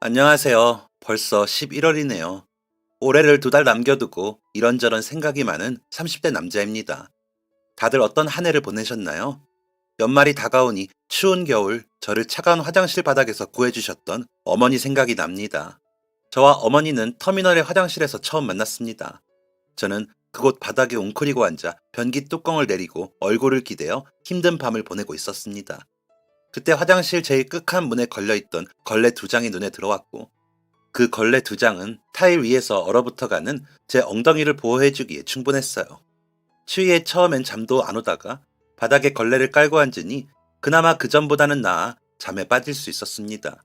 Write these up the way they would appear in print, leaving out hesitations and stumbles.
안녕하세요. 벌써 11월이네요. 올해를 2달 남겨두고 이런저런 생각이 많은 30대 남자입니다. 다들 어떤 한 해를 보내셨나요? 연말이 다가오니 추운 겨울 저를 차가운 화장실 바닥에서 구해주셨던 어머니 생각이 납니다. 저와 어머니는 터미널의 화장실에서 처음 만났습니다. 저는 그곳 바닥에 웅크리고 앉아 변기 뚜껑을 내리고 얼굴을 기대어 힘든 밤을 보내고 있었습니다. 그때 화장실 제일 끝칸 문에 걸려있던 걸레 2장이 눈에 들어왔고 그 걸레 2장은 타일 위에서 얼어붙어가는 제 엉덩이를 보호해주기에 충분했어요. 추위에 처음엔 잠도 안 오다가 바닥에 걸레를 깔고 앉으니 그나마 그전보다는 나아 잠에 빠질 수 있었습니다.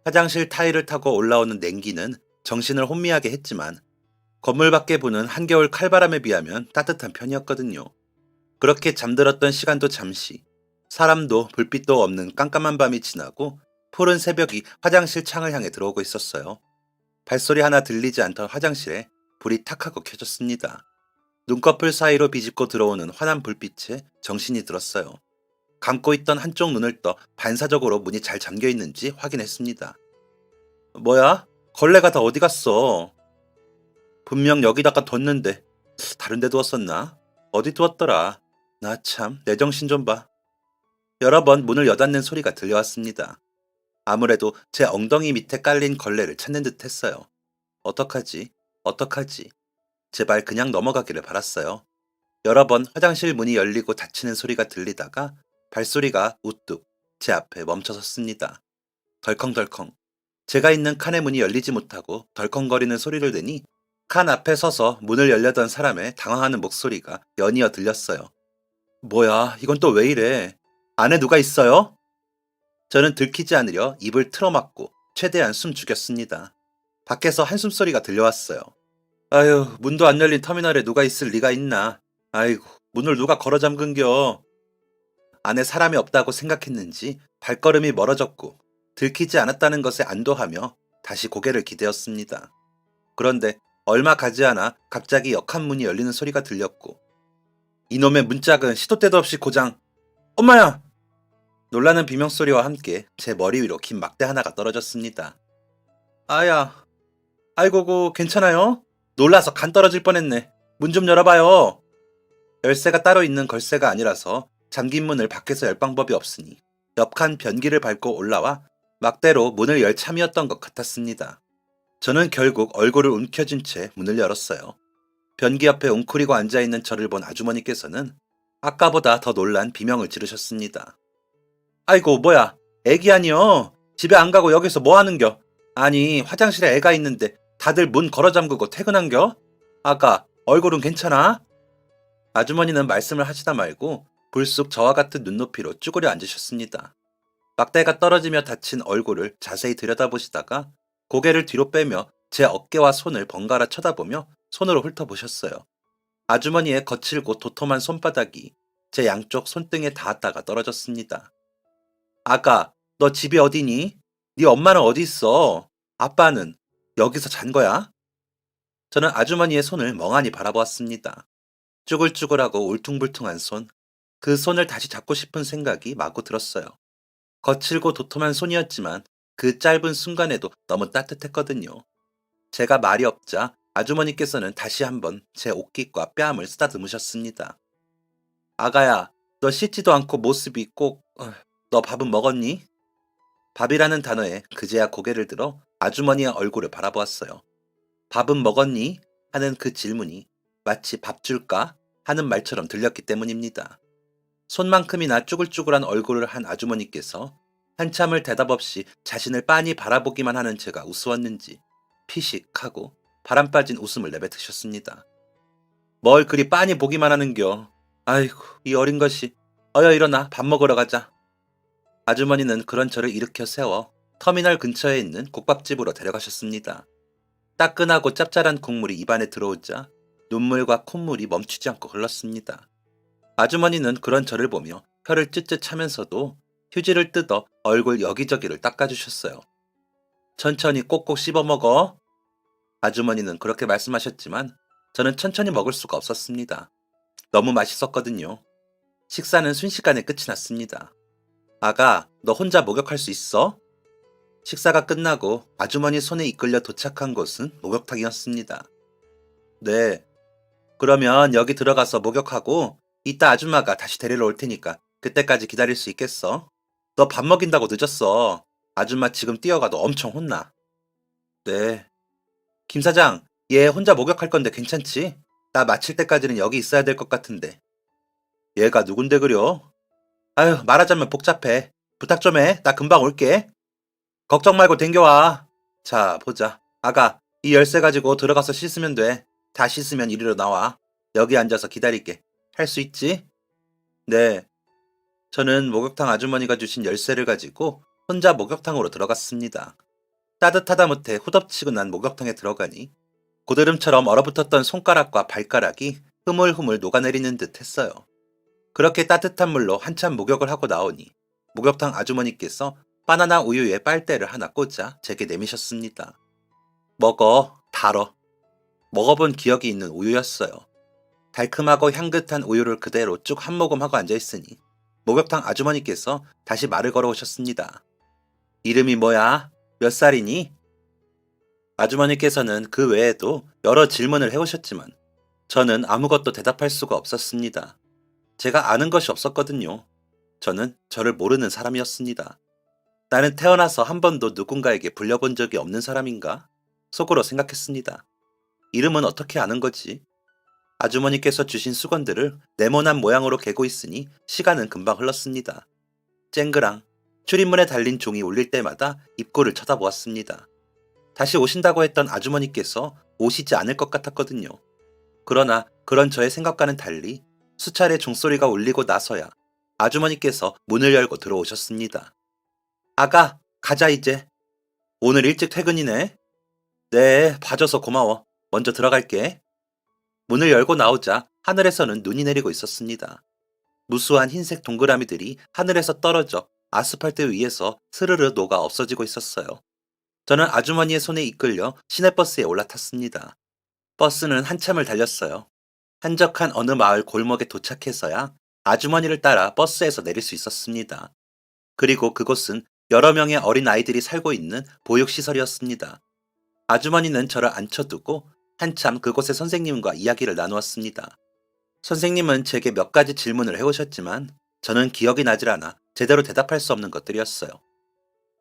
화장실 타일을 타고 올라오는 냉기는 정신을 혼미하게 했지만 건물 밖에 부는 한겨울 칼바람에 비하면 따뜻한 편이었거든요. 그렇게 잠들었던 시간도 잠시, 사람도 불빛도 없는 깜깜한 밤이 지나고 푸른 새벽이 화장실 창을 향해 들어오고 있었어요. 발소리 하나 들리지 않던 화장실에 불이 탁 하고 켜졌습니다. 눈꺼풀 사이로 비집고 들어오는 환한 불빛에 정신이 들었어요. 감고 있던 한쪽 눈을 떠 반사적으로 문이 잘 잠겨 있는지 확인했습니다. 뭐야? 걸레가 다 어디 갔어? 분명 여기다가 뒀는데 다른 데 두었었나? 어디 두었더라? 나 참, 내 정신 좀 봐. 여러 번 문을 여닫는 소리가 들려왔습니다. 아무래도 제 엉덩이 밑에 깔린 걸레를 찾는 듯 했어요. 어떡하지? 어떡하지? 제발 그냥 넘어가기를 바랐어요. 여러 번 화장실 문이 열리고 닫히는 소리가 들리다가 발소리가 우뚝 제 앞에 멈춰섰습니다. 덜컹덜컹. 제가 있는 칸의 문이 열리지 못하고 덜컹거리는 소리를 내니 칸 앞에 서서 문을 열려던 사람의 당황하는 목소리가 연이어 들렸어요. 뭐야, 이건 또 왜 이래? 안에 누가 있어요? 저는 들키지 않으려 입을 틀어막고 최대한 숨 죽였습니다. 밖에서 한숨소리가 들려왔어요. 아유, 문도 안 열린 터미널에 누가 있을 리가 있나. 아이고, 문을 누가 걸어 잠근겨. 안에 사람이 없다고 생각했는지 발걸음이 멀어졌고 들키지 않았다는 것에 안도하며 다시 고개를 기대었습니다. 그런데 얼마 가지 않아 갑자기 역한 문이 열리는 소리가 들렸고 이놈의 문짝은 시도 때도 없이 고장. 엄마야! 놀라는 비명소리와 함께 제 머리 위로 긴 막대 하나가 떨어졌습니다. 아야, 아이고고 괜찮아요? 놀라서 간 떨어질 뻔했네. 문 좀 열어봐요. 열쇠가 따로 있는 걸쇠가 아니라서 잠긴 문을 밖에서 열 방법이 없으니 옆칸 변기를 밟고 올라와 막대로 문을 열 참이었던 것 같았습니다. 저는 결국 얼굴을 움켜쥔 채 문을 열었어요. 변기 옆에 웅크리고 앉아있는 저를 본 아주머니께서는 아까보다 더 놀란 비명을 지르셨습니다. 아이고 뭐야, 애기 아니여. 집에 안 가고 여기서 뭐 하는겨? 아니 화장실에 애가 있는데 다들 문 걸어 잠그고 퇴근한겨? 아까 얼굴은 괜찮아? 아주머니는 말씀을 하시다 말고 불쑥 저와 같은 눈높이로 쭈그려 앉으셨습니다. 막대가 떨어지며 다친 얼굴을 자세히 들여다보시다가 고개를 뒤로 빼며 제 어깨와 손을 번갈아 쳐다보며 손으로 훑어보셨어요. 아주머니의 거칠고 도톰한 손바닥이 제 양쪽 손등에 닿았다가 떨어졌습니다. 아가, 너 집이 어디니? 네 엄마는 어디 있어? 아빠는 여기서 잔 거야? 저는 아주머니의 손을 멍하니 바라보았습니다. 쭈글쭈글하고 울퉁불퉁한 손, 그 손을 다시 잡고 싶은 생각이 마구 들었어요. 거칠고 도톰한 손이었지만 그 짧은 순간에도 너무 따뜻했거든요. 제가 말이 없자 아주머니께서는 다시 한번 제 옷깃과 뺨을 쓰다듬으셨습니다. 아가야, 너 씻지도 않고 모습이 꼭... 너 밥은 먹었니? 밥이라는 단어에 그제야 고개를 들어 아주머니의 얼굴을 바라보았어요. 밥은 먹었니? 하는 그 질문이 마치 밥 줄까? 하는 말처럼 들렸기 때문입니다. 손만큼이나 쭈글쭈글한 얼굴을 한 아주머니께서 한참을 대답 없이 자신을 빤히 바라보기만 하는 제가 우스웠는지 피식하고 바람 빠진 웃음을 내뱉으셨습니다. 뭘 그리 빤히 보기만 하는겨. 아이고, 이 어린 것이. 어여 일어나 밥 먹으러 가자. 아주머니는 그런 저를 일으켜 세워 터미널 근처에 있는 국밥집으로 데려가셨습니다. 따끈하고 짭짤한 국물이 입안에 들어오자 눈물과 콧물이 멈추지 않고 흘렀습니다. 아주머니는 그런 저를 보며 혀를 쯧쯧 차면서도 휴지를 뜯어 얼굴 여기저기를 닦아주셨어요. 천천히 꼭꼭 씹어 먹어. 아주머니는 그렇게 말씀하셨지만 저는 천천히 먹을 수가 없었습니다. 너무 맛있었거든요. 식사는 순식간에 끝이 났습니다. 아가, 너 혼자 목욕할 수 있어? 식사가 끝나고 아주머니 손에 이끌려 도착한 곳은 목욕탕이었습니다. 네, 그러면 여기 들어가서 목욕하고 이따 아줌마가 다시 데리러 올 테니까 그때까지 기다릴 수 있겠어? 너 밥 먹인다고 늦었어. 아줌마 지금 뛰어가도 엄청 혼나. 네. 김 사장, 얘 혼자 목욕할 건데 괜찮지? 나 마칠 때까지는 여기 있어야 될 것 같은데. 얘가 누군데 그려? 아유, 말하자면 복잡해. 부탁 좀 해. 나 금방 올게. 걱정 말고 댕겨와. 자, 보자. 아가, 이 열쇠 가지고 들어가서 씻으면 돼. 다 씻으면 이리로 나와. 여기 앉아서 기다릴게. 할 수 있지? 네. 저는 목욕탕 아주머니가 주신 열쇠를 가지고 혼자 목욕탕으로 들어갔습니다. 따뜻하다 못해 후덥지근한 목욕탕에 들어가니 고드름처럼 얼어붙었던 손가락과 발가락이 흐물흐물 녹아내리는 듯 했어요. 그렇게 따뜻한 물로 한참 목욕을 하고 나오니 목욕탕 아주머니께서 바나나 우유에 빨대를 하나 꽂아 제게 내미셨습니다. 먹어, 달어. 먹어본 기억이 있는 우유였어요. 달콤하고 향긋한 우유를 그대로 쭉 한 모금 하고 앉아있으니 목욕탕 아주머니께서 다시 말을 걸어오셨습니다. 이름이 뭐야? 몇 살이니? 아주머니께서는 그 외에도 여러 질문을 해오셨지만 저는 아무것도 대답할 수가 없었습니다. 제가 아는 것이 없었거든요. 저는 저를 모르는 사람이었습니다. 나는 태어나서 한 번도 누군가에게 불려본 적이 없는 사람인가? 속으로 생각했습니다. 이름은 어떻게 아는 거지? 아주머니께서 주신 수건들을 네모난 모양으로 개고 있으니 시간은 금방 흘렀습니다. 쨍그랑 출입문에 달린 종이 울릴 때마다 입구를 쳐다보았습니다. 다시 오신다고 했던 아주머니께서 오시지 않을 것 같았거든요. 그러나 그런 저의 생각과는 달리 수차례 종소리가 울리고 나서야 아주머니께서 문을 열고 들어오셨습니다. 아가, 가자 이제. 오늘 일찍 퇴근이네. 네, 봐줘서 고마워. 먼저 들어갈게. 문을 열고 나오자 하늘에서는 눈이 내리고 있었습니다. 무수한 흰색 동그라미들이 하늘에서 떨어져 아스팔트 위에서 스르르 녹아 없어지고 있었어요. 저는 아주머니의 손에 이끌려 시내버스에 올라탔습니다. 버스는 한참을 달렸어요. 한적한 어느 마을 골목에 도착해서야 아주머니를 따라 버스에서 내릴 수 있었습니다. 그리고 그곳은 여러 명의 어린 아이들이 살고 있는 보육시설이었습니다. 아주머니는 저를 앉혀두고 한참 그곳의 선생님과 이야기를 나누었습니다. 선생님은 제게 몇 가지 질문을 해오셨지만 저는 기억이 나질 않아 제대로 대답할 수 없는 것들이었어요.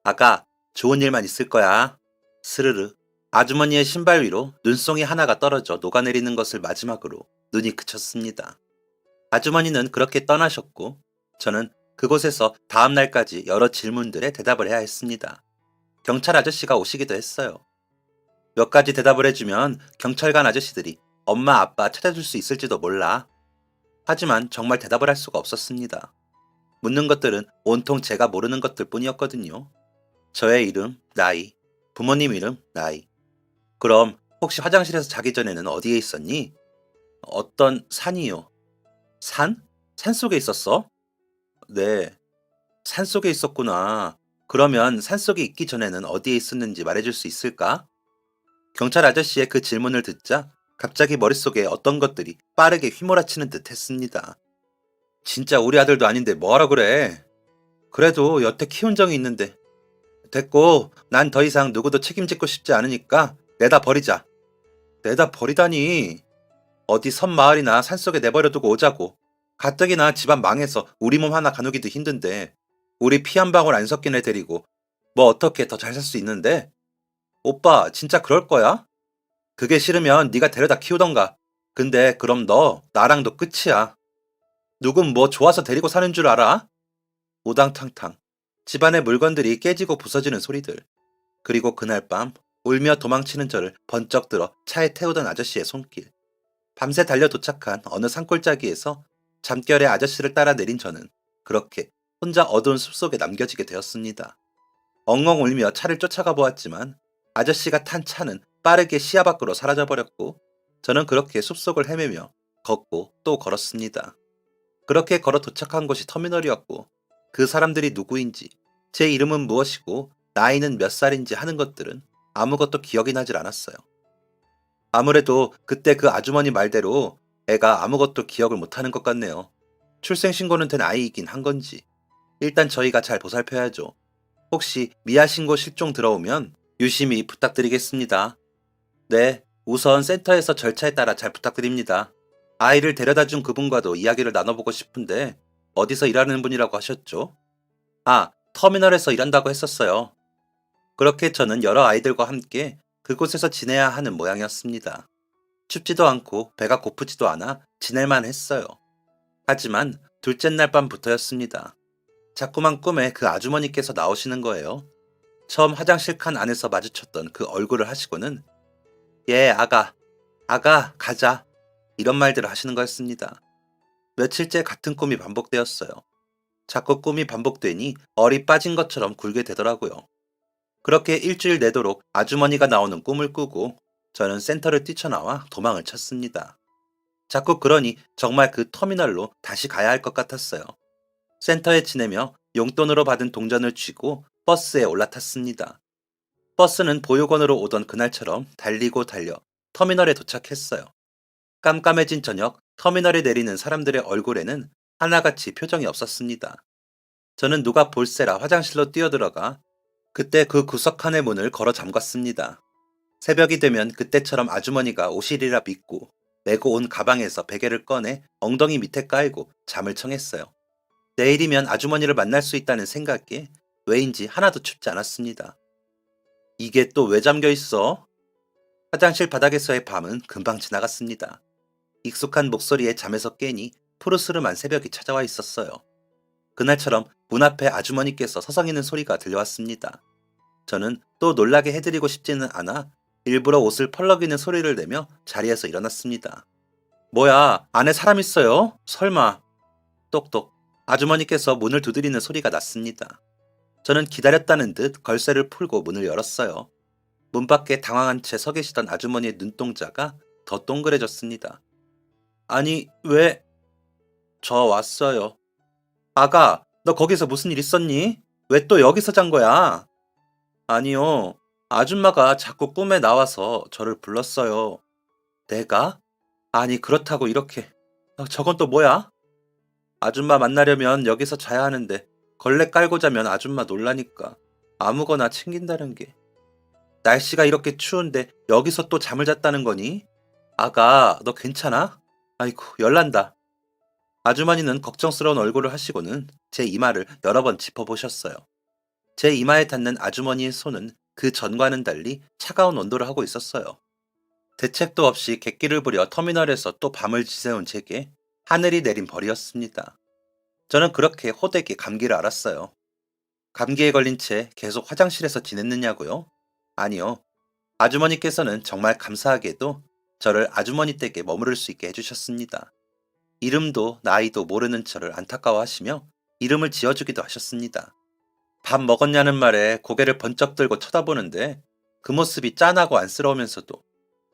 아가, 좋은 일만 있을 거야. 스르르. 아주머니의 신발 위로 눈송이 하나가 떨어져 녹아내리는 것을 마지막으로 눈이 그쳤습니다. 아주머니는 그렇게 떠나셨고 저는 그곳에서 다음 날까지 여러 질문들에 대답을 해야 했습니다. 경찰 아저씨가 오시기도 했어요. 몇 가지 대답을 해주면 경찰관 아저씨들이 엄마 아빠 찾아줄 수 있을지도 몰라. 하지만 정말 대답을 할 수가 없었습니다. 묻는 것들은 온통 제가 모르는 것들 뿐이었거든요. 저의 이름, 나이, 부모님 이름, 나이. 그럼 혹시 화장실에서 자기 전에는 어디에 있었니? 어떤 산이요. 산? 산속에 있었어? 네, 산속에 있었구나. 그러면 산속에 있기 전에는 어디에 있었는지 말해줄 수 있을까? 경찰 아저씨의 그 질문을 듣자 갑자기 머릿속에 어떤 것들이 빠르게 휘몰아치는 듯 했습니다. 진짜 우리 아들도 아닌데 뭐하라 그래. 그래도 여태 키운 정이 있는데. 됐고, 난 더 이상 누구도 책임짓고 싶지 않으니까 내다 버리자. 내다 버리다니. 어디 섬 마을이나 산속에 내버려두고 오자고. 가뜩이나 집안 망해서 우리 몸 하나 가누기도 힘든데 우리 피 한 방울 안 섞인 애 데리고 뭐 어떻게 더 잘 살 수 있는데? 오빠 진짜 그럴 거야? 그게 싫으면 네가 데려다 키우던가. 근데 그럼 너 나랑도 끝이야. 누군 뭐 좋아서 데리고 사는 줄 알아? 우당탕탕. 집안의 물건들이 깨지고 부서지는 소리들. 그리고 그날 밤 울며 도망치는 저를 번쩍 들어 차에 태우던 아저씨의 손길. 밤새 달려 도착한 어느 산골짜기에서 잠결에 아저씨를 따라 내린 저는 그렇게 혼자 어두운 숲속에 남겨지게 되었습니다. 엉엉 울며 차를 쫓아가 보았지만 아저씨가 탄 차는 빠르게 시야 밖으로 사라져버렸고 저는 그렇게 숲속을 헤매며 걷고 또 걸었습니다. 그렇게 걸어 도착한 곳이 터미널이었고 그 사람들이 누구인지 제 이름은 무엇이고 나이는 몇 살인지 하는 것들은 아무것도 기억이 나질 않았어요. 아무래도 그때 그 아주머니 말대로 애가 아무것도 기억을 못하는 것 같네요. 출생신고는 된 아이이긴 한 건지 일단 저희가 잘 보살펴야죠. 혹시 미아 신고 실종 들어오면 유심히 부탁드리겠습니다. 네, 우선 센터에서 절차에 따라 잘 부탁드립니다. 아이를 데려다 준 그분과도 이야기를 나눠보고 싶은데 어디서 일하는 분이라고 하셨죠? 아, 터미널에서 일한다고 했었어요. 그렇게 저는 여러 아이들과 함께 그곳에서 지내야 하는 모양이었습니다. 춥지도 않고 배가 고프지도 않아 지낼만 했어요. 하지만 둘째 날 밤부터였습니다. 자꾸만 꿈에 그 아주머니께서 나오시는 거예요. 처음 화장실 칸 안에서 마주쳤던 그 얼굴을 하시고는 예, 아가, 가자. 이런 말들을 하시는 거였습니다. 며칠째 같은 꿈이 반복되었어요. 자꾸 꿈이 반복되니 얼이 빠진 것처럼 굴게 되더라고요. 그렇게 일주일 내도록 아주머니가 나오는 꿈을 꾸고 저는 센터를 뛰쳐나와 도망을 쳤습니다. 자꾸 그러니 정말 그 터미널로 다시 가야 할 것 같았어요. 센터에 지내며 용돈으로 받은 동전을 쥐고 버스에 올라탔습니다. 버스는 보육원으로 오던 그날처럼 달리고 달려 터미널에 도착했어요. 깜깜해진 저녁 터미널에 내리는 사람들의 얼굴에는 하나같이 표정이 없었습니다. 저는 누가 볼세라 화장실로 뛰어들어가 그때 그 구석칸의 문을 걸어 잠갔습니다. 새벽이 되면 그때처럼 아주머니가 오시리라 믿고 메고 온 가방에서 베개를 꺼내 엉덩이 밑에 깔고 잠을 청했어요. 내일이면 아주머니를 만날 수 있다는 생각에 왜인지 하나도 춥지 않았습니다. 이게 또 왜 잠겨 있어? 화장실 바닥에서의 밤은 금방 지나갔습니다. 익숙한 목소리에 잠에서 깨니 푸르스름한 새벽이 찾아와 있었어요. 그날처럼 문 앞에 아주머니께서 서성이는 소리가 들려왔습니다. 저는 또 놀라게 해드리고 싶지는 않아 일부러 옷을 펄럭이는 소리를 내며 자리에서 일어났습니다. 뭐야, 안에 사람 있어요? 설마. 똑똑. 아주머니께서 문을 두드리는 소리가 났습니다. 저는 기다렸다는 듯 걸쇠를 풀고 문을 열었어요. 문 밖에 당황한 채 서 계시던 아주머니의 눈동자가 더 동그래졌습니다. 아니, 왜? 저 왔어요. 아가, 너 거기서 무슨 일 있었니? 왜 또 여기서 잔 거야? 아니요. 아줌마가 자꾸 꿈에 나와서 저를 불렀어요. 내가? 아니, 그렇다고 이렇게. 저건 또 뭐야? 아줌마 만나려면 여기서 자야 하는데 걸레 깔고 자면 아줌마 놀라니까 아무거나 챙긴다는 게. 날씨가 이렇게 추운데 여기서 또 잠을 잤다는 거니? 아가, 너 괜찮아? 아이고, 열난다. 아주머니는 걱정스러운 얼굴을 하시고는 제 이마를 여러 번 짚어보셨어요. 제 이마에 닿는 아주머니의 손은 그 전과는 달리 차가운 온도를 하고 있었어요. 대책도 없이 객기를 부려 터미널에서 또 밤을 지새운 제게 하늘이 내린 벌이었습니다. 저는 그렇게 호되게 감기를 앓았어요. 감기에 걸린 채 계속 화장실에서 지냈느냐고요? 아니요. 아주머니께서는 정말 감사하게도 저를 아주머니 댁에 머무를 수 있게 해주셨습니다. 이름도 나이도 모르는 저를 안타까워하시며 이름을 지어주기도 하셨습니다. 밥 먹었냐는 말에 고개를 번쩍 들고 쳐다보는데 그 모습이 짠하고 안쓰러우면서도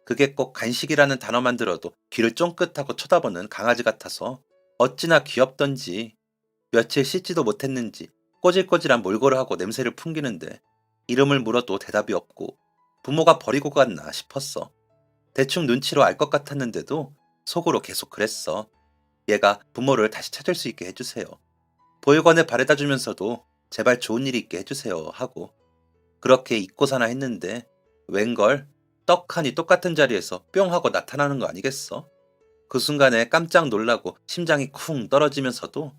그게 꼭 간식이라는 단어만 들어도 귀를 쫑긋하고 쳐다보는 강아지 같아서 어찌나 귀엽던지 며칠 씻지도 못했는지 꼬질꼬질한 몰골을 하고 냄새를 풍기는데 이름을 물어도 대답이 없고 부모가 버리고 갔나 싶었어. 대충 눈치로 알 것 같았는데도 속으로 계속 그랬어. 얘가 부모를 다시 찾을 수 있게 해주세요. 보육원에 바래다 주면서도 제발 좋은 일이 있게 해주세요 하고 그렇게 잊고 사나 했는데 웬걸 떡하니 똑같은 자리에서 뿅 하고 나타나는 거 아니겠어? 그 순간에 깜짝 놀라고 심장이 쿵 떨어지면서도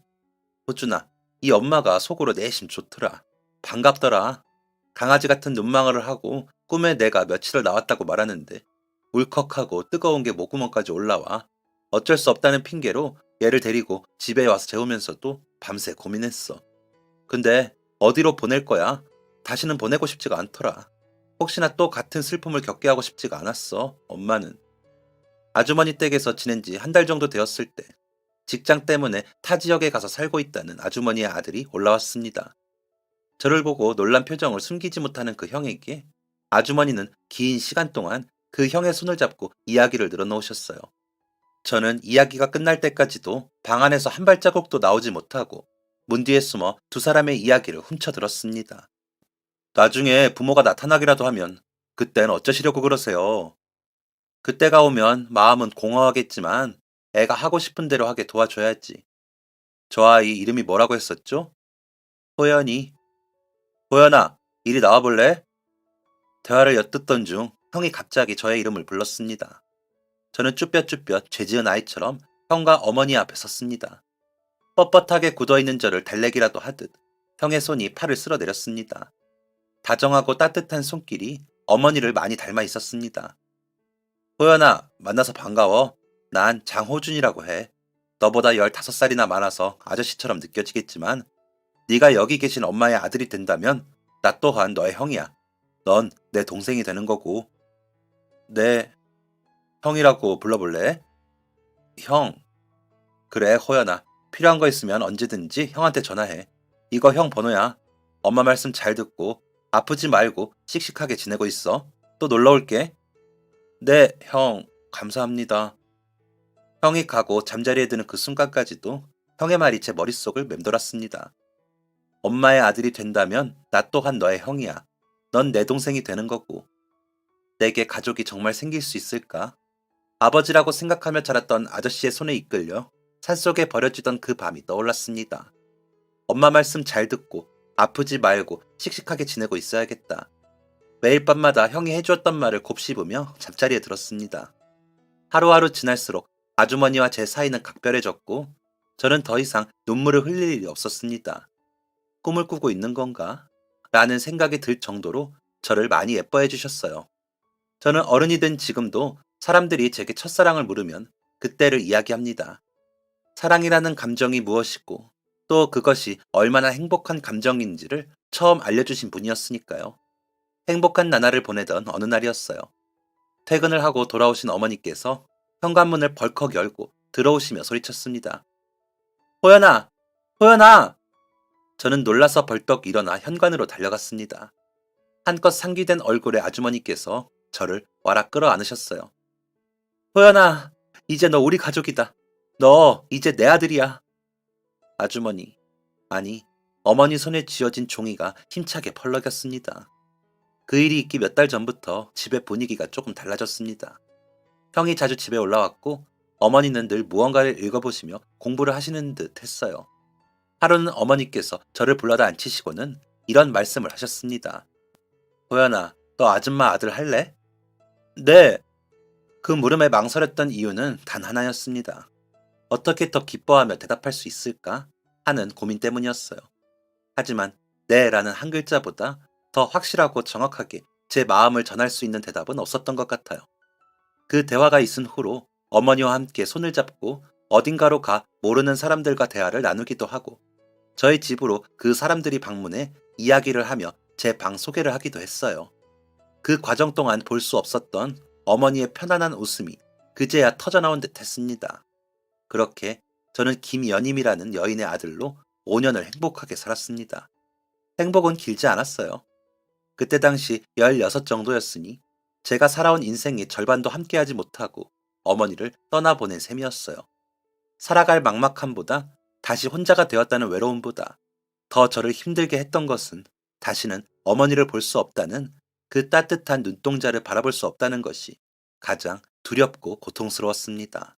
호준아, 이 엄마가 속으로 내심 좋더라. 반갑더라. 강아지 같은 눈망울을 하고 꿈에 내가 며칠을 나왔다고 말하는데 울컥하고 뜨거운 게 목구멍까지 올라와 어쩔 수 없다는 핑계로 얘를 데리고 집에 와서 재우면서도 밤새 고민했어. 근데 어디로 보낼 거야? 다시는 보내고 싶지가 않더라. 혹시나 또 같은 슬픔을 겪게 하고 싶지가 않았어, 엄마는. 아주머니 댁에서 지낸 지 한 달 정도 되었을 때 직장 때문에 타 지역에 가서 살고 있다는 아주머니의 아들이 올라왔습니다. 저를 보고 놀란 표정을 숨기지 못하는 그 형에게 아주머니는 긴 시간 동안 그 형의 손을 잡고 이야기를 늘어놓으셨어요. 저는 이야기가 끝날 때까지도 방 안에서 한 발자국도 나오지 못하고 문 뒤에 숨어 두 사람의 이야기를 훔쳐들었습니다. 나중에 부모가 나타나기라도 하면 그땐 어쩌시려고 그러세요? 그때가 오면 마음은 공허하겠지만 애가 하고 싶은 대로 하게 도와줘야지. 저 아이 이름이 뭐라고 했었죠? 호연이. 호연아, 이리 나와볼래? 대화를 엿듣던 중 형이 갑자기 저의 이름을 불렀습니다. 저는 쭈뼛쭈뼛 죄지은 아이처럼 형과 어머니 앞에 섰습니다. 뻣뻣하게 굳어있는 저를 달래기라도 하듯 형의 손이 팔을 쓸어내렸습니다. 다정하고 따뜻한 손길이 어머니를 많이 닮아 있었습니다. 호연아, 만나서 반가워. 난 장호준이라고 해. 너보다 15살이나 많아서 아저씨처럼 느껴지겠지만 네가 여기 계신 엄마의 아들이 된다면 나 또한 너의 형이야. 넌 내 동생이 되는 거고. 네, 형이라고 불러볼래? 형. 그래, 호연아. 필요한 거 있으면 언제든지 형한테 전화해. 이거 형 번호야. 엄마 말씀 잘 듣고 아프지 말고 씩씩하게 지내고 있어. 또 놀러 올게. 네, 형. 감사합니다. 형이 가고 잠자리에 드는 그 순간까지도 형의 말이 제 머릿속을 맴돌았습니다. 엄마의 아들이 된다면 나 또한 너의 형이야. 넌 내 동생이 되는 거고. 내게 가족이 정말 생길 수 있을까? 아버지라고 생각하며 자랐던 아저씨의 손에 이끌려 산속에 버려지던 그 밤이 떠올랐습니다. 엄마 말씀 잘 듣고 아프지 말고 씩씩하게 지내고 있어야겠다. 매일 밤마다 형이 해주었던 말을 곱씹으며 잠자리에 들었습니다. 하루하루 지날수록 아주머니와 제 사이는 각별해졌고 저는 더 이상 눈물을 흘릴 일이 없었습니다. 꿈을 꾸고 있는 건가? 라는 생각이 들 정도로 저를 많이 예뻐해 주셨어요. 저는 어른이 된 지금도 사람들이 제게 첫사랑을 물으면 그때를 이야기합니다. 사랑이라는 감정이 무엇이고 또 그것이 얼마나 행복한 감정인지를 처음 알려주신 분이었으니까요. 행복한 나날을 보내던 어느 날이었어요. 퇴근을 하고 돌아오신 어머니께서 현관문을 벌컥 열고 들어오시며 소리쳤습니다. 호연아! 호연아! 저는 놀라서 벌떡 일어나 현관으로 달려갔습니다. 한껏 상기된 얼굴의 아주머니께서 저를 와락 끌어안으셨어요. 호연아, 이제 너 우리 가족이다. 너 이제 내 아들이야. 아주머니, 아니, 어머니 손에 쥐어진 종이가 힘차게 펄럭였습니다. 그 일이 있기 몇 달 전부터 집의 분위기가 조금 달라졌습니다. 형이 자주 집에 올라왔고 어머니는 늘 무언가를 읽어보시며 공부를 하시는 듯 했어요. 하루는 어머니께서 저를 불러다 앉히시고는 이런 말씀을 하셨습니다. 호연아, 너 아줌마 아들 할래? 네. 그 물음에 망설였던 이유는 단 하나였습니다. 어떻게 더 기뻐하며 대답할 수 있을까 하는 고민 때문이었어요. 하지만 네라는 한 글자보다 더 확실하고 정확하게 제 마음을 전할 수 있는 대답은 없었던 것 같아요. 그 대화가 있은 후로 어머니와 함께 손을 잡고 어딘가로 가 모르는 사람들과 대화를 나누기도 하고 저희 집으로 그 사람들이 방문해 이야기를 하며 제 방 소개를 하기도 했어요. 그 과정 동안 볼 수 없었던 어머니의 편안한 웃음이 그제야 터져나온 듯 했습니다. 그렇게 저는 김연임이라는 여인의 아들로 5년을 행복하게 살았습니다. 행복은 길지 않았어요. 그때 당시 16 정도였으니 제가 살아온 인생의 절반도 함께하지 못하고 어머니를 떠나보낸 셈이었어요. 살아갈 막막함보다 다시 혼자가 되었다는 외로움보다 더 저를 힘들게 했던 것은 다시는 어머니를 볼 수 없다는 그 따뜻한 눈동자를 바라볼 수 없다는 것이 가장 두렵고 고통스러웠습니다.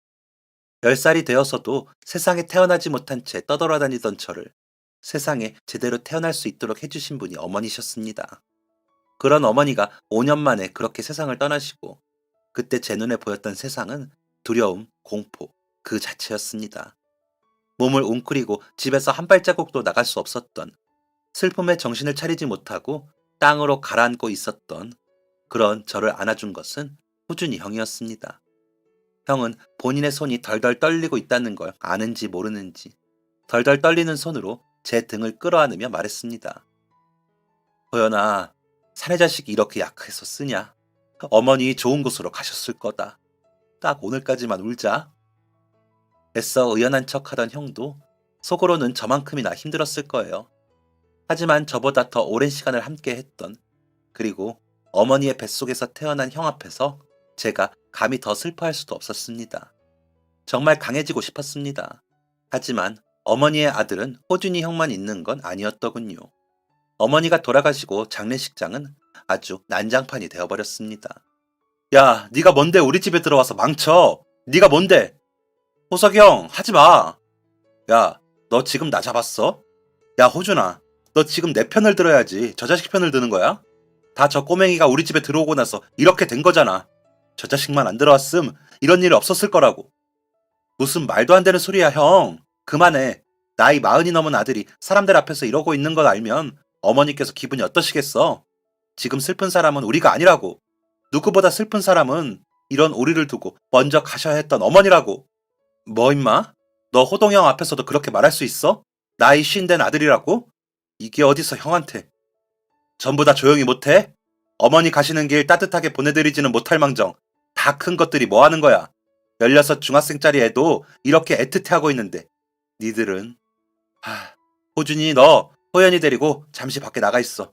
10살이 되어서도 세상에 태어나지 못한 채 떠돌아다니던 저를 세상에 제대로 태어날 수 있도록 해주신 분이 어머니셨습니다. 그런 어머니가 5년 만에 그렇게 세상을 떠나시고 그때 제 눈에 보였던 세상은 두려움, 공포 그 자체였습니다. 몸을 웅크리고 집에서 한 발자국도 나갈 수 없었던 슬픔에 정신을 차리지 못하고 땅으로 가라앉고 있었던 그런 저를 안아준 것은 호준이 형이었습니다. 형은 본인의 손이 덜덜 떨리고 있다는 걸 아는지 모르는지 덜덜 떨리는 손으로 제 등을 끌어안으며 말했습니다. 호연아, 사내 자식이 이렇게 약해서 쓰냐? 어머니 좋은 곳으로 가셨을 거다. 딱 오늘까지만 울자. 애써 의연한 척하던 형도 속으로는 저만큼이나 힘들었을 거예요. 하지만 저보다 더 오랜 시간을 함께 했던 그리고 어머니의 뱃속에서 태어난 형 앞에서 제가 감히 더 슬퍼할 수도 없었습니다. 정말 강해지고 싶었습니다. 하지만 어머니의 아들은 호준이 형만 있는 건 아니었더군요. 어머니가 돌아가시고 장례식장은 아주 난장판이 되어버렸습니다. 야, 네가 뭔데 우리 집에 들어와서 망쳐? 네가 뭔데? 호석이 형, 하지 마. 야, 너 지금 나 잡았어? 야, 호준아, 너 지금 내 편을 들어야지. 저 자식 편을 드는 거야? 다 저 꼬맹이가 우리 집에 들어오고 나서 이렇게 된 거잖아. 저 자식만 안 들어왔음 이런 일이 없었을 거라고. 무슨 말도 안 되는 소리야, 형. 그만해. 나이 40이 넘은 아들이 사람들 앞에서 이러고 있는 걸 알면 어머니께서 기분이 어떠시겠어? 지금 슬픈 사람은 우리가 아니라고. 누구보다 슬픈 사람은 이런 오리를 두고 먼저 가셔야 했던 어머니라고. 뭐 임마? 너 호동형 앞에서도 그렇게 말할 수 있어? 나이 50된 아들이라고? 이게 어디서 형한테. 전부 다 조용히 못해? 어머니 가시는 길 따뜻하게 보내드리지는 못할 망정. 다 큰 것들이 뭐 하는 거야? 16 중학생짜리 애도 이렇게 애틋해하고 있는데 니들은. 호준이 너 호연이 데리고 잠시 밖에 나가 있어.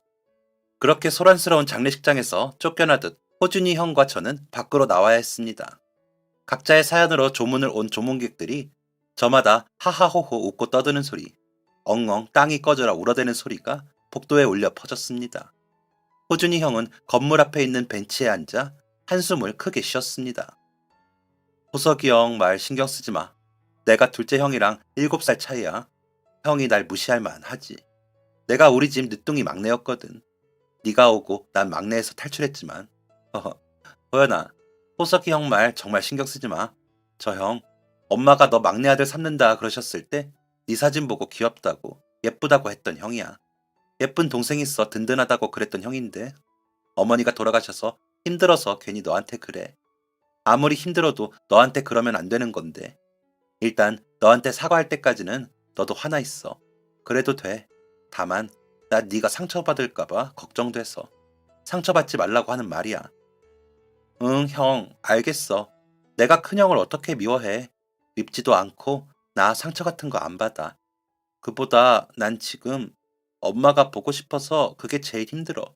그렇게 소란스러운 장례식장에서 쫓겨나듯 호준이 형과 저는 밖으로 나와야 했습니다. 각자의 사연으로 조문을 온 조문객들이 저마다 하하호호 웃고 떠드는 소리, 엉엉 땅이 꺼져라 울어대는 소리가 복도에 울려 퍼졌습니다. 호준이 형은 건물 앞에 있는 벤치에 앉아 한숨을 크게 쉬었습니다. 호석이 형 말 신경 쓰지 마. 내가 둘째 형이랑 7살 차이야. 형이 날 무시할 만하지. 내가 우리 집 늦둥이 막내였거든. 네가 오고 난 막내에서 탈출했지만. 호연아, 호석이 형 말 정말 신경 쓰지 마. 저 형, 엄마가 너 막내 아들 삼는다 그러셨을 때 네 사진 보고 귀엽다고, 예쁘다고 했던 형이야. 예쁜 동생 있어 든든하다고 그랬던 형인데 어머니가 돌아가셔서 힘들어서 괜히 너한테 그래. 아무리 힘들어도 너한테 그러면 안 되는 건데. 일단 너한테 사과할 때까지는 너도 화나 있어. 그래도 돼. 다만 나 네가 상처받을까봐 걱정돼서. 상처받지 말라고 하는 말이야. 응, 형, 알겠어. 내가 큰형을 어떻게 미워해. 밉지도 않고 나 상처 같은 거 안 받아. 그보다 난 지금 엄마가 보고 싶어서 그게 제일 힘들어.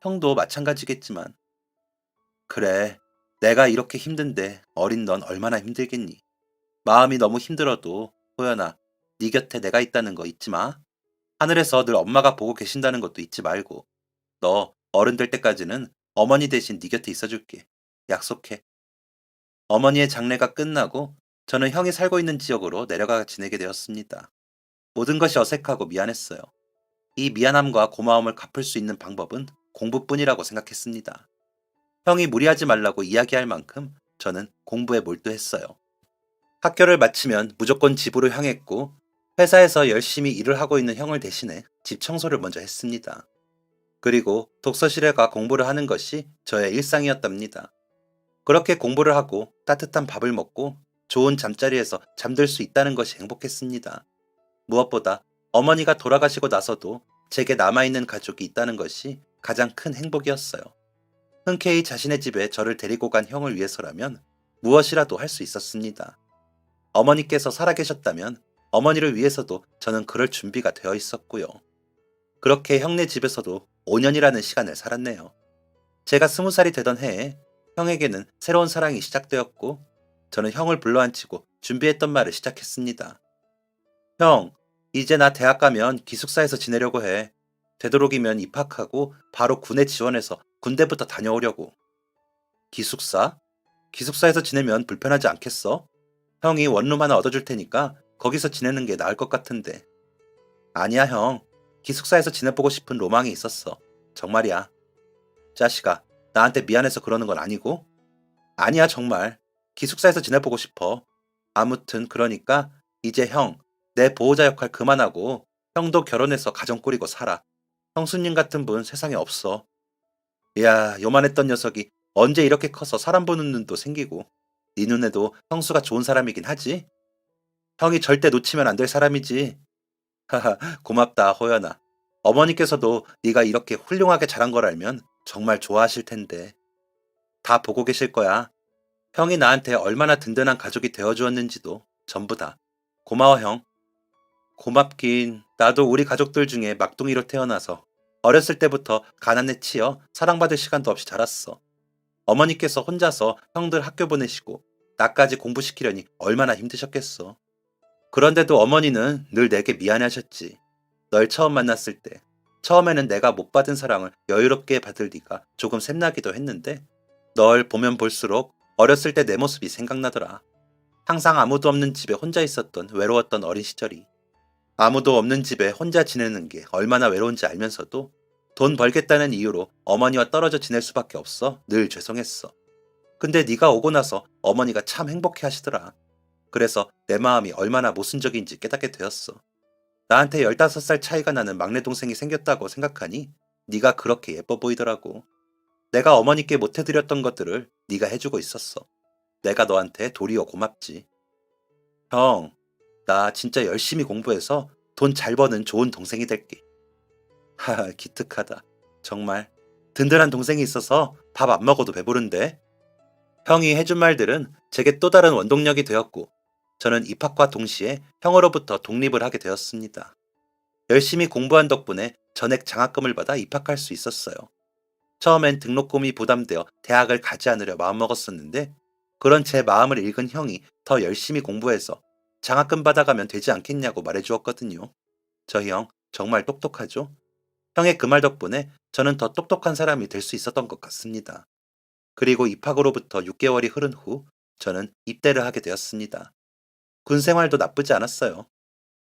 형도 마찬가지겠지만. 그래, 내가 이렇게 힘든데 어린 넌 얼마나 힘들겠니. 마음이 너무 힘들어도 호연아, 네 곁에 내가 있다는 거 잊지 마. 하늘에서 늘 엄마가 보고 계신다는 것도 잊지 말고. 너 어른 될 때까지는 어머니 대신 네 곁에 있어줄게. 약속해. 어머니의 장례가 끝나고 저는 형이 살고 있는 지역으로 내려가 지내게 되었습니다. 모든 것이 어색하고 미안했어요. 이 미안함과 고마움을 갚을 수 있는 방법은 공부뿐이라고 생각했습니다. 형이 무리하지 말라고 이야기할 만큼 저는 공부에 몰두했어요. 학교를 마치면 무조건 집으로 향했고 회사에서 열심히 일을 하고 있는 형을 대신해 집 청소를 먼저 했습니다. 그리고 독서실에 가 공부를 하는 것이 저의 일상이었답니다. 그렇게 공부를 하고 따뜻한 밥을 먹고 좋은 잠자리에서 잠들 수 있다는 것이 행복했습니다. 무엇보다 어머니가 돌아가시고 나서도 제게 남아있는 가족이 있다는 것이 가장 큰 행복이었어요. 흔쾌히 자신의 집에 저를 데리고 간 형을 위해서라면 무엇이라도 할 수 있었습니다. 어머니께서 살아계셨다면 어머니를 위해서도 저는 그럴 준비가 되어 있었고요. 그렇게 형네 집에서도 5년이라는 시간을 살았네요. 제가 20살이 되던 해에 형에게는 새로운 사랑이 시작되었고 저는 형을 불러앉히고 준비했던 말을 시작했습니다. 형, 이제 나 대학 가면 기숙사에서 지내려고 해. 되도록이면 입학하고 바로 군에 지원해서 군대부터 다녀오려고. 기숙사? 기숙사에서 지내면 불편하지 않겠어? 형이 원룸 하나 얻어줄 테니까 거기서 지내는 게 나을 것 같은데. 아니야, 형. 기숙사에서 지내보고 싶은 로망이 있었어. 정말이야. 자식아, 나한테 미안해서 그러는 건 아니고? 아니야, 정말. 기숙사에서 지내보고 싶어. 아무튼 그러니까 이제 형, 내 보호자 역할 그만하고 형도 결혼해서 가정 꾸리고 살아. 형수님 같은 분 세상에 없어. 이야, 요만했던 녀석이 언제 이렇게 커서 사람 보는 눈도 생기고 네 눈에도 형수가 좋은 사람이긴 하지? 형이 절대 놓치면 안 될 사람이지. 하하, 고맙다, 호연아. 어머니께서도 네가 이렇게 훌륭하게 자란 걸 알면 정말 좋아하실 텐데. 다 보고 계실 거야. 형이 나한테 얼마나 든든한 가족이 되어주었는지도 전부 다. 고마워, 형. 고맙긴. 나도 우리 가족들 중에 막둥이로 태어나서 어렸을 때부터 가난에 치여 사랑받을 시간도 없이 자랐어. 어머니께서 혼자서 형들 학교 보내시고 나까지 공부시키려니 얼마나 힘드셨겠어. 그런데도 어머니는 늘 내게 미안해하셨지. 널 처음 만났을 때 처음에는 내가 못 받은 사랑을 여유롭게 받을 리가 조금 샘나기도 했는데 널 보면 볼수록 어렸을 때 내 모습이 생각나더라. 항상 아무도 없는 집에 혼자 있었던 외로웠던 어린 시절이. 아무도 없는 집에 혼자 지내는 게 얼마나 외로운지 알면서도 돈 벌겠다는 이유로 어머니와 떨어져 지낼 수밖에 없어 늘 죄송했어. 근데 네가 오고 나서 어머니가 참 행복해 하시더라. 그래서 내 마음이 얼마나 모순적인지 깨닫게 되었어. 나한테 15살 차이가 나는 막내 동생이 생겼다고 생각하니 네가 그렇게 예뻐 보이더라고. 내가 어머니께 못해드렸던 것들을 네가 해주고 있었어. 내가 너한테 도리어 고맙지. 형, 나 진짜 열심히 공부해서 돈 잘 버는 좋은 동생이 될게. 하하, 기특하다. 정말 든든한 동생이 있어서 밥 안 먹어도 배부른데. 형이 해준 말들은 제게 또 다른 원동력이 되었고, 저는 입학과 동시에 형으로부터 독립을 하게 되었습니다. 열심히 공부한 덕분에 전액 장학금을 받아 입학할 수 있었어요. 처음엔 등록금이 부담되어 대학을 가지 않으려 마음먹었었는데, 그런 제 마음을 읽은 형이 더 열심히 공부해서 장학금 받아가면 되지 않겠냐고 말해주었거든요. 저 형 정말 똑똑하죠? 형의 그 말 덕분에 저는 더 똑똑한 사람이 될 수 있었던 것 같습니다. 그리고 입학으로부터 6개월이 흐른 후 저는 입대를 하게 되었습니다. 군 생활도 나쁘지 않았어요.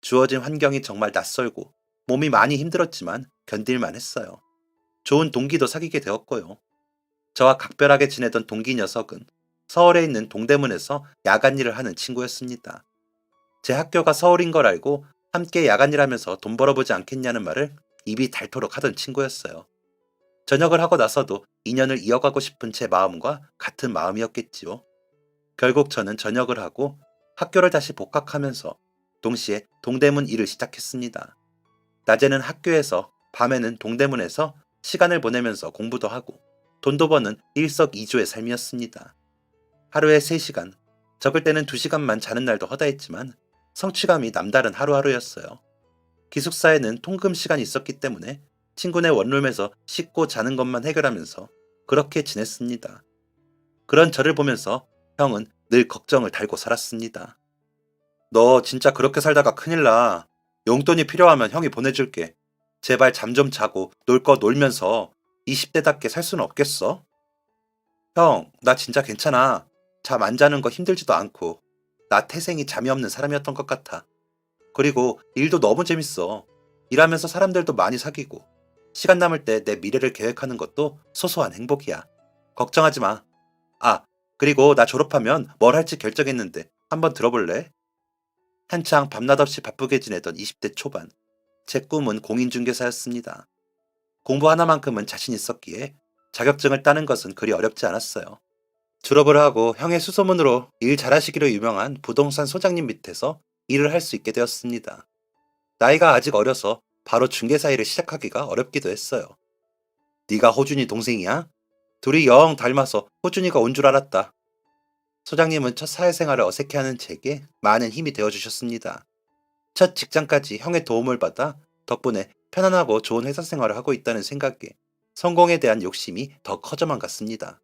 주어진 환경이 정말 낯설고 몸이 많이 힘들었지만 견딜만 했어요. 좋은 동기도 사귀게 되었고요. 저와 각별하게 지내던 동기 녀석은 서울에 있는 동대문에서 야간 일을 하는 친구였습니다. 제 학교가 서울인 걸 알고 함께 야간 일하면서 돈 벌어보지 않겠냐는 말을 입이 닳도록 하던 친구였어요. 전역을 하고 나서도 인연을 이어가고 싶은 제 마음과 같은 마음이었겠지요. 결국 저는 전역을 하고 학교를 다시 복학하면서 동시에 동대문 일을 시작했습니다. 낮에는 학교에서, 밤에는 동대문에서 시간을 보내면서 공부도 하고 돈도 버는 일석이조의 삶이었습니다. 하루에 3시간, 적을 때는 2시간만 자는 날도 허다했지만 성취감이 남다른 하루하루였어요. 기숙사에는 통금 시간이 있었기 때문에 친구네 원룸에서 씻고 자는 것만 해결하면서 그렇게 지냈습니다. 그런 저를 보면서 형은 늘 걱정을 달고 살았습니다. 너 진짜 그렇게 살다가 큰일 나. 용돈이 필요하면 형이 보내줄게. 제발 잠 좀 자고 놀 거 놀면서 20대답게 살 수는 없겠어? 형, 나 진짜 괜찮아. 잠 안 자는 거 힘들지도 않고. 나 태생이 잠이 없는 사람이었던 것 같아. 그리고 일도 너무 재밌어. 일하면서 사람들도 많이 사귀고, 시간 남을 때 내 미래를 계획하는 것도 소소한 행복이야. 걱정하지 마. 아, 그리고 나 졸업하면 뭘 할지 결정했는데 한번 들어볼래? 한창 밤낮 없이 바쁘게 지내던 20대 초반. 제 꿈은 공인중개사였습니다. 공부 하나만큼은 자신 있었기에 자격증을 따는 것은 그리 어렵지 않았어요. 졸업을 하고 형의 수소문으로 일 잘하시기로 유명한 부동산 소장님 밑에서 일을 할 수 있게 되었습니다. 나이가 아직 어려서 바로 중개사 일을 시작하기가 어렵기도 했어요. 네가 호준이 동생이야? 둘이 영 닮아서 호준이가 온 줄 알았다. 소장님은 첫 사회생활을 어색해하는 제게 많은 힘이 되어주셨습니다. 첫 직장까지 형의 도움을 받아 덕분에 편안하고 좋은 회사 생활을 하고 있다는 생각에 성공에 대한 욕심이 더 커져만 갔습니다.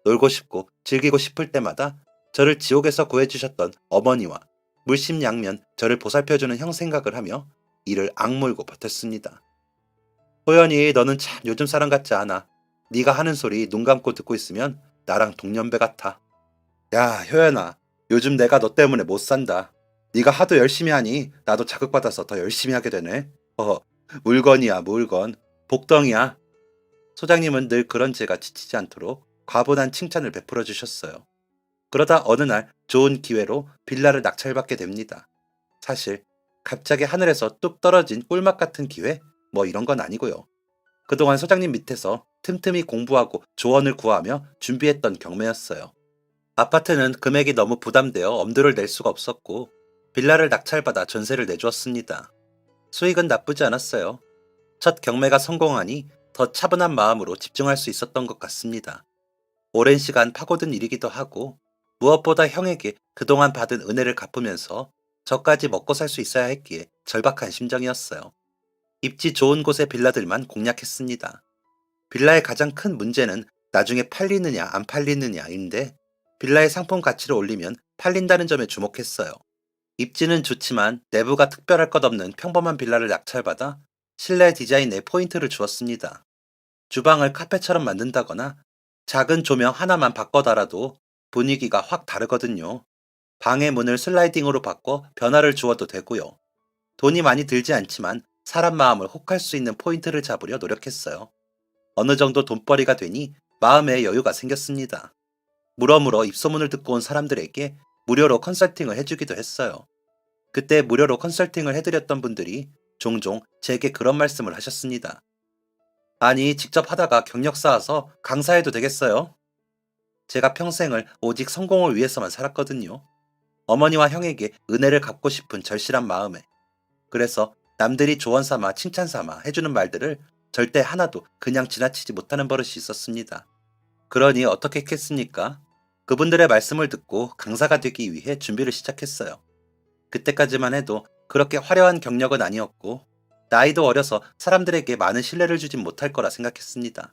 놀고 싶고 즐기고 싶을 때마다 저를 지옥에서 구해주셨던 어머니와 물심양면 저를 보살펴주는 형 생각을 하며 이를 악물고 버텼습니다. 호연이 너는 참 요즘 사람 같지 않아. 네가 하는 소리 눈 감고 듣고 있으면 나랑 동년배 같아. 야, 효연아. 요즘 내가 너 때문에 못 산다. 네가 하도 열심히 하니 나도 자극받아서 더 열심히 하게 되네. 물건이야, 물건. 복덩이야. 소장님은 늘 그런 제가 지치지 않도록 과분한 칭찬을 베풀어 주셨어요. 그러다 어느 날 좋은 기회로 빌라를 낙찰받게 됩니다. 사실 갑자기 하늘에서 뚝 떨어진 꿀맛 같은 기회? 뭐 이런 건 아니고요. 그동안 소장님 밑에서 틈틈이 공부하고 조언을 구하며 준비했던 경매였어요. 아파트는 금액이 너무 부담되어 엄두를 낼 수가 없었고 빌라를 낙찰받아 전세를 내주었습니다. 수익은 나쁘지 않았어요. 첫 경매가 성공하니 더 차분한 마음으로 집중할 수 있었던 것 같습니다. 오랜 시간 파고든 일이기도 하고 무엇보다 형에게 그동안 받은 은혜를 갚으면서 저까지 먹고 살 수 있어야 했기에 절박한 심정이었어요. 입지 좋은 곳의 빌라들만 공략했습니다. 빌라의 가장 큰 문제는 나중에 팔리느냐 안 팔리느냐인데 빌라의 상품 가치를 올리면 팔린다는 점에 주목했어요. 입지는 좋지만 내부가 특별할 것 없는 평범한 빌라를 낙찰받아 실내 디자인에 포인트를 주었습니다. 주방을 카페처럼 만든다거나 작은 조명 하나만 바꿔 달아도 분위기가 확 다르거든요. 방의 문을 슬라이딩으로 바꿔 변화를 주어도 되고요. 돈이 많이 들지 않지만 사람 마음을 혹할 수 있는 포인트를 잡으려 노력했어요. 어느 정도 돈벌이가 되니 마음에 여유가 생겼습니다. 물어물어 입소문을 듣고 온 사람들에게 무료로 컨설팅을 해주기도 했어요. 그때 무료로 컨설팅을 해드렸던 분들이 종종 제게 그런 말씀을 하셨습니다. 아니, 직접 하다가 경력 쌓아서 강사해도 되겠어요? 제가 평생을 오직 성공을 위해서만 살았거든요. 어머니와 형에게 은혜를 갚고 싶은 절실한 마음에. 그래서 남들이 조언 삼아 칭찬 삼아 해주는 말들을 절대 하나도 그냥 지나치지 못하는 버릇이 있었습니다. 그러니 어떻게 했겠습니까? 그분들의 말씀을 듣고 강사가 되기 위해 준비를 시작했어요. 그때까지만 해도 그렇게 화려한 경력은 아니었고, 나이도 어려서 사람들에게 많은 신뢰를 주진 못할 거라 생각했습니다.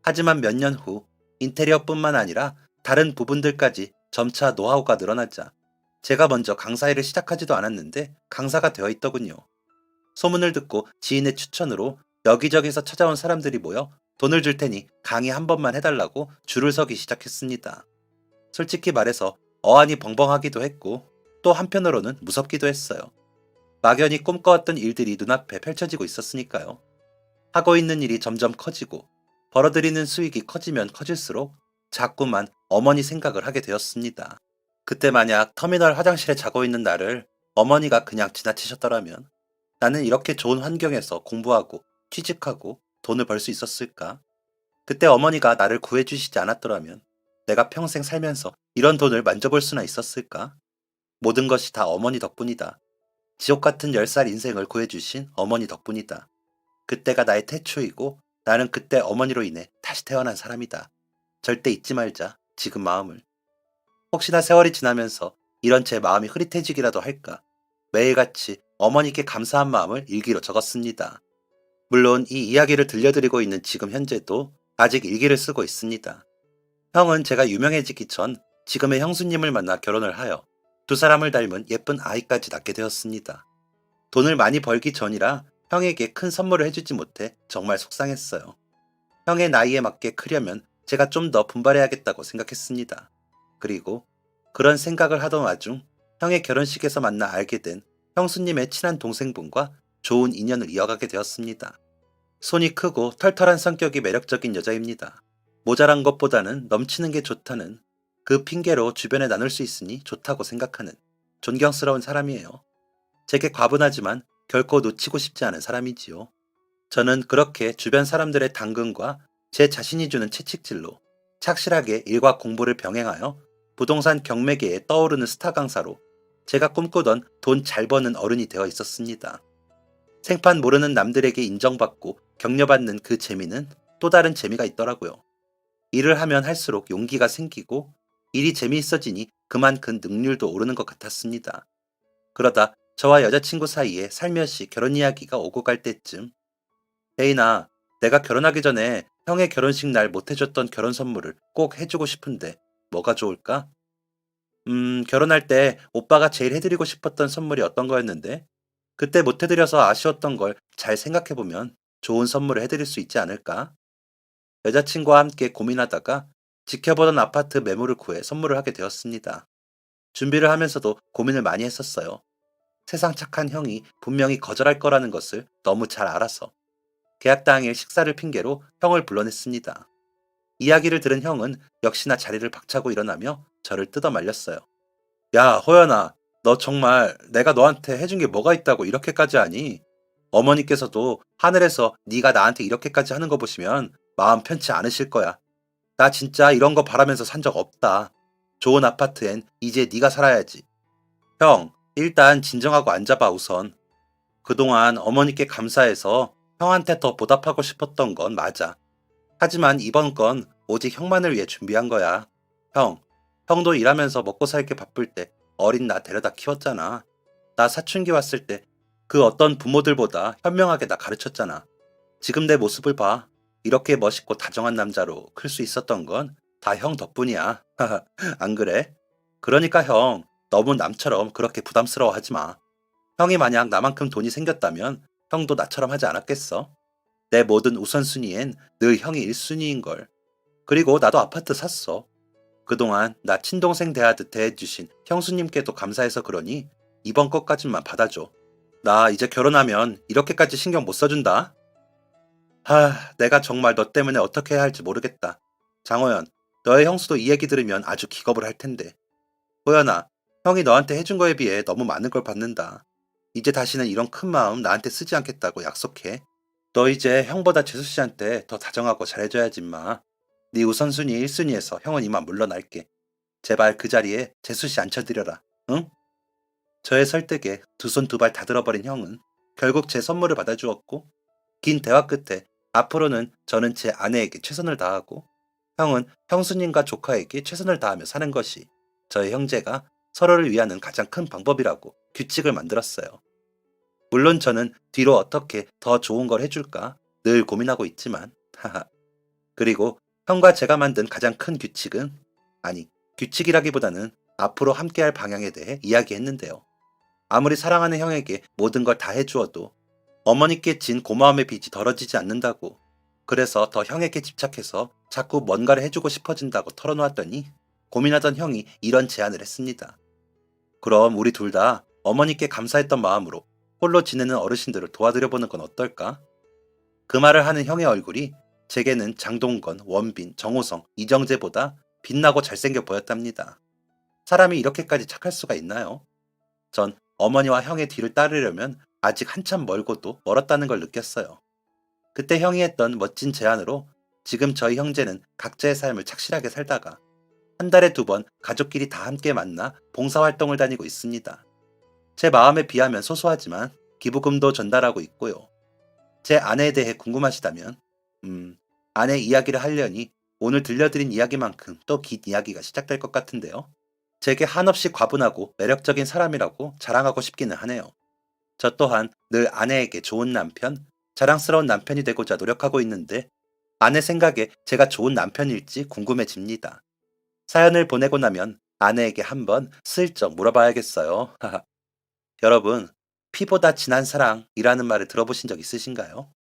하지만 몇 년 후, 인테리어뿐만 아니라 다른 부분들까지 점차 노하우가 늘어나자, 제가 먼저 강사 일을 시작하지도 않았는데 강사가 되어 있더군요. 소문을 듣고 지인의 추천으로 여기저기서 찾아온 사람들이 모여 돈을 줄 테니 강의 한 번만 해달라고 줄을 서기 시작했습니다. 솔직히 말해서 어안이 벙벙하기도 했고 또 한편으로는 무섭기도 했어요. 막연히 꿈꿔왔던 일들이 눈앞에 펼쳐지고 있었으니까요. 하고 있는 일이 점점 커지고 벌어들이는 수익이 커지면 커질수록 자꾸만 어머니 생각을 하게 되었습니다. 그때 만약 터미널 화장실에 자고 있는 나를 어머니가 그냥 지나치셨더라면 나는 이렇게 좋은 환경에서 공부하고 취직하고 돈을 벌 수 있었을까? 그때 어머니가 나를 구해주시지 않았더라면 내가 평생 살면서 이런 돈을 만져볼 수나 있었을까? 모든 것이 다 어머니 덕분이다. 지옥 같은 10살 인생을 구해주신 어머니 덕분이다. 그때가 나의 태초이고 나는 그때 어머니로 인해 다시 태어난 사람이다. 절대 잊지 말자, 지금 마음을. 혹시나 세월이 지나면서 이런 제 마음이 흐릿해지기라도 할까? 매일같이 어머니께 감사한 마음을 일기로 적었습니다. 물론 이 이야기를 들려드리고 있는 지금 현재도 아직 일기를 쓰고 있습니다. 형은 제가 유명해지기 전 지금의 형수님을 만나 결혼을 하여 두 사람을 닮은 예쁜 아이까지 낳게 되었습니다. 돈을 많이 벌기 전이라 형에게 큰 선물을 해주지 못해 정말 속상했어요. 형의 나이에 맞게 크려면 제가 좀 더 분발해야겠다고 생각했습니다. 그리고 그런 생각을 하던 와중 형의 결혼식에서 만나 알게 된 형수님의 친한 동생분과 좋은 인연을 이어가게 되었습니다. 손이 크고 털털한 성격이 매력적인 여자입니다. 모자란 것보다는 넘치는 게 좋다는 그 핑계로 주변에 나눌 수 있으니 좋다고 생각하는 존경스러운 사람이에요. 제게 과분하지만 결코 놓치고 싶지 않은 사람이지요. 저는 그렇게 주변 사람들의 당근과 제 자신이 주는 채찍질로 착실하게 일과 공부를 병행하여 부동산 경매계에 떠오르는 스타 강사로 제가 꿈꾸던 돈 잘 버는 어른이 되어 있었습니다. 생판 모르는 남들에게 인정받고 격려받는 그 재미는 또 다른 재미가 있더라고요. 일을 하면 할수록 용기가 생기고 일이 재미있어지니 그만큼 능률도 오르는 것 같았습니다. 그러다 저와 여자친구 사이에 살며시 결혼 이야기가 오고 갈 때쯤 혜인아, 내가 결혼하기 전에 형의 결혼식 날 못해줬던 결혼 선물을 꼭 해주고 싶은데 뭐가 좋을까? 결혼할 때 오빠가 제일 해드리고 싶었던 선물이 어떤 거였는데? 그때 못해드려서 아쉬웠던 걸 잘 생각해보면 좋은 선물을 해드릴 수 있지 않을까? 여자친구와 함께 고민하다가 지켜보던 아파트 매물을 구해 선물을 하게 되었습니다. 준비를 하면서도 고민을 많이 했었어요. 세상 착한 형이 분명히 거절할 거라는 것을 너무 잘 알아서. 계약 당일 식사를 핑계로 형을 불러냈습니다. 이야기를 들은 형은 역시나 자리를 박차고 일어나며 저를 뜯어 말렸어요. 야, 호연아, 너 정말 내가 너한테 해준 게 뭐가 있다고 이렇게까지 하니? 어머니께서도 하늘에서 네가 나한테 이렇게까지 하는 거 보시면 마음 편치 않으실 거야. 나 진짜 이런 거 바라면서 산 적 없다. 좋은 아파트엔 이제 네가 살아야지. 형, 일단 진정하고 앉아봐 우선. 그동안 어머니께 감사해서 형한테 더 보답하고 싶었던 건 맞아. 하지만 이번 건 오직 형만을 위해 준비한 거야. 형, 형도 일하면서 먹고 살기 바쁠 때 어린 나 데려다 키웠잖아. 나 사춘기 왔을 때 그 어떤 부모들보다 현명하게 나 가르쳤잖아. 지금 내 모습을 봐. 이렇게 멋있고 다정한 남자로 클 수 있었던 건 다 형 덕분이야. 안 그래? 그러니까 형, 너무 남처럼 그렇게 부담스러워하지 마. 형이 만약 나만큼 돈이 생겼다면 형도 나처럼 하지 않았겠어? 내 모든 우선순위엔 늘 형이 1순위인걸. 그리고 나도 아파트 샀어. 그동안 나 친동생 대하듯 대해주신 형수님께도 감사해서 그러니 이번 것까지만 받아줘. 나 이제 결혼하면 이렇게까지 신경 못 써준다. 내가 정말 너 때문에 어떻게 해야 할지 모르겠다. 장호연, 너의 형수도 이 얘기 들으면 아주 기겁을 할 텐데. 호연아, 형이 너한테 해준 거에 비해 너무 많은 걸 받는다. 이제 다시는 이런 큰 마음 나한테 쓰지 않겠다고 약속해. 너 이제 형보다 재수 씨한테 더 다정하고 잘해줘야지 마. 네 우선순위 1순위에서 형은 이만 물러날게. 제발 그 자리에 재수 씨 앉혀드려라. 응? 저의 설득에 두 손 두 발 다 들어버린 형은 결국 제 선물을 받아주었고, 긴 대화 끝에 앞으로는 저는 제 아내에게 최선을 다하고 형은 형수님과 조카에게 최선을 다하며 사는 것이 저의 형제가 서로를 위하는 가장 큰 방법이라고 규칙을 만들었어요. 물론 저는 뒤로 어떻게 더 좋은 걸 해줄까 늘 고민하고 있지만, 하하. 그리고 형과 제가 만든 가장 큰 규칙은, 아니, 규칙이라기보다는 앞으로 함께할 방향에 대해 이야기했는데요. 아무리 사랑하는 형에게 모든 걸 다 해주어도 어머니께 진 고마움의 빚이 덜어지지 않는다고, 그래서 더 형에게 집착해서 자꾸 뭔가를 해주고 싶어진다고 털어놓았더니 고민하던 형이 이런 제안을 했습니다. 그럼 우리 둘 다 어머니께 감사했던 마음으로 홀로 지내는 어르신들을 도와드려보는 건 어떨까? 그 말을 하는 형의 얼굴이 제게는 장동건, 원빈, 정호성, 이정재보다 빛나고 잘생겨 보였답니다. 사람이 이렇게까지 착할 수가 있나요? 전 어머니와 형의 뒤를 따르려면 아직 한참 멀고도 멀었다는 걸 느꼈어요. 그때 형이 했던 멋진 제안으로 지금 저희 형제는 각자의 삶을 착실하게 살다가 한 달에 2번 가족끼리 다 함께 만나 봉사활동을 다니고 있습니다. 제 마음에 비하면 소소하지만 기부금도 전달하고 있고요. 제 아내에 대해 궁금하시다면, 아내 이야기를 하려니 오늘 들려드린 이야기만큼 또 긴 이야기가 시작될 것 같은데요. 제게 한없이 과분하고 매력적인 사람이라고 자랑하고 싶기는 하네요. 저 또한 늘 아내에게 좋은 남편, 자랑스러운 남편이 되고자 노력하고 있는데 아내 생각에 제가 좋은 남편일지 궁금해집니다. 사연을 보내고 나면 아내에게 한번 슬쩍 물어봐야겠어요. 여러분, 피보다 진한 사랑이라는 말을 들어보신 적 있으신가요?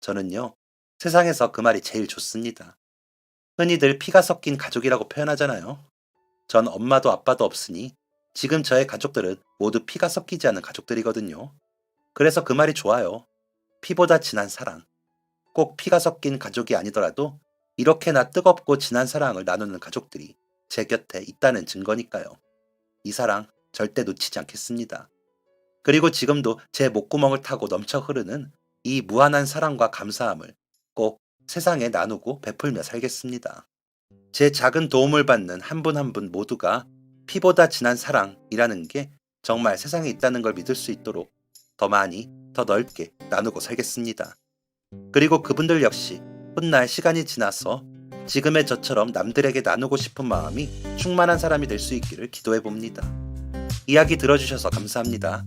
저는요, 세상에서 그 말이 제일 좋습니다. 흔히들 피가 섞인 가족이라고 표현하잖아요. 전 엄마도 아빠도 없으니 지금 저의 가족들은 모두 피가 섞이지 않은 가족들이거든요. 그래서 그 말이 좋아요. 피보다 진한 사랑. 꼭 피가 섞인 가족이 아니더라도 이렇게나 뜨겁고 진한 사랑을 나누는 가족들이 제 곁에 있다는 증거니까요. 이 사랑 절대 놓치지 않겠습니다. 그리고 지금도 제 목구멍을 타고 넘쳐 흐르는 이 무한한 사랑과 감사함을 꼭 세상에 나누고 베풀며 살겠습니다. 제 작은 도움을 받는 한 분 한 분 모두가 피보다 진한 사랑이라는 게 정말 세상에 있다는 걸 믿을 수 있도록 더 많이, 더 넓게 나누고 살겠습니다. 그리고 그분들 역시 훗날 시간이 지나서 지금의 저처럼 남들에게 나누고 싶은 마음이 충만한 사람이 될 수 있기를 기도해 봅니다. 이야기 들어주셔서 감사합니다.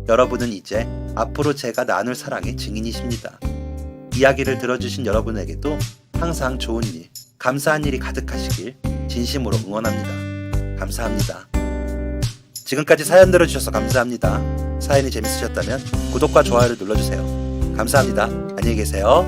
여러분은 이제 앞으로 제가 나눌 사랑의 증인이십니다. 이야기를 들어주신 여러분에게도 항상 좋은 일, 감사한 일이 가득하시길 진심으로 응원합니다. 감사합니다. 지금까지 사연 들어주셔서 감사합니다. 사연이 재밌으셨다면 구독과 좋아요를 눌러주세요. 감사합니다. 안녕히 계세요.